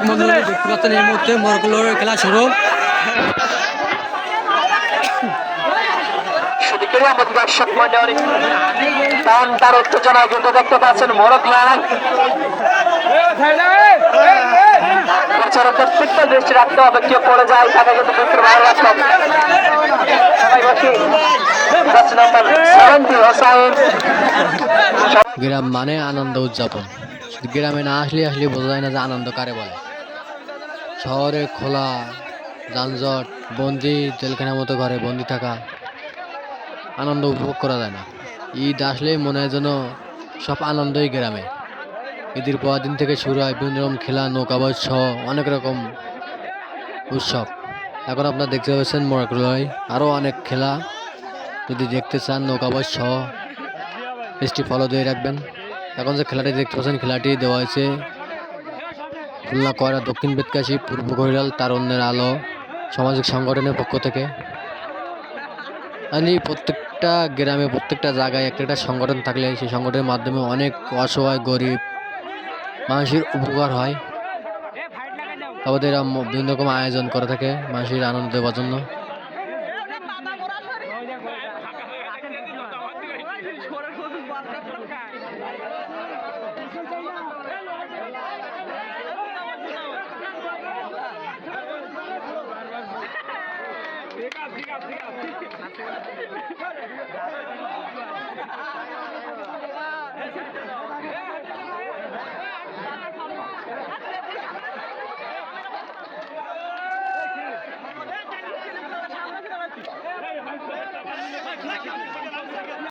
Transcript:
দর্শক বন্ধু দেখতে পাচ্ছেন এই মুহূর্তে মোরগগুলোর খেলা শুরু। দর্শক মন্ডলী তার উত্তেজনায় কিন্তু দেখতে পাচ্ছেন মোরগ লড়াই। প্রত্যেকটা দৃষ্টি রাখতে হবে, কেউ পড়ে যায় তাকে কিন্তু বিক্রি ভালো রাখতে হবে। গ্রাম মানে আনন্দ উদযাপন। গ্রামে না আসলে বোঝা যায় না যে আনন্দ কারে বলে। শহরে খোলা যানজট, বন্দি জেলখানার মতো ঘরে বন্দি থাকা, আনন্দ উপভোগ করা যায় না। ঈদ আসলেই মনে হয় যেন সব আনন্দই গ্রামে। ঈদের পরের দিন থেকে শুরু হয় বিভিন্ন রকম খেলা, নৌকাবাজ সহ অনেক রকম উৎসব। এখন আপনারা দেখতে পাচ্ছেন মোরগলড়াই, আরও অনেক খেলা যদি দেখতে চান নৌকাবাজ সহ পেজটি ফলো দিয়ে রাখবেন। এখন যে খেলাটি দেখতে পাচ্ছেন খেলাটি দেওয়া হয়েছে খুলনা কয়রা দক্ষিণ বেতকাশী পূর্ব ঘড়িয়াল তারুণ্যের আলো সামাজিক সংগঠনের পক্ষ থেকে। প্রত্যেকটা গ্রামে প্রত্যেকটা জায়গায় একটা সংগঠন থাকলে সেই সংগঠনের মাধ্যমে অনেক অসহায় গরিব মানুষের উপকার হয়। তাদের এরা বিভিন্ন রকম আয়োজন করে থাকে মানুষের আনন্দ দেওয়ার জন্য। ঠিক আছে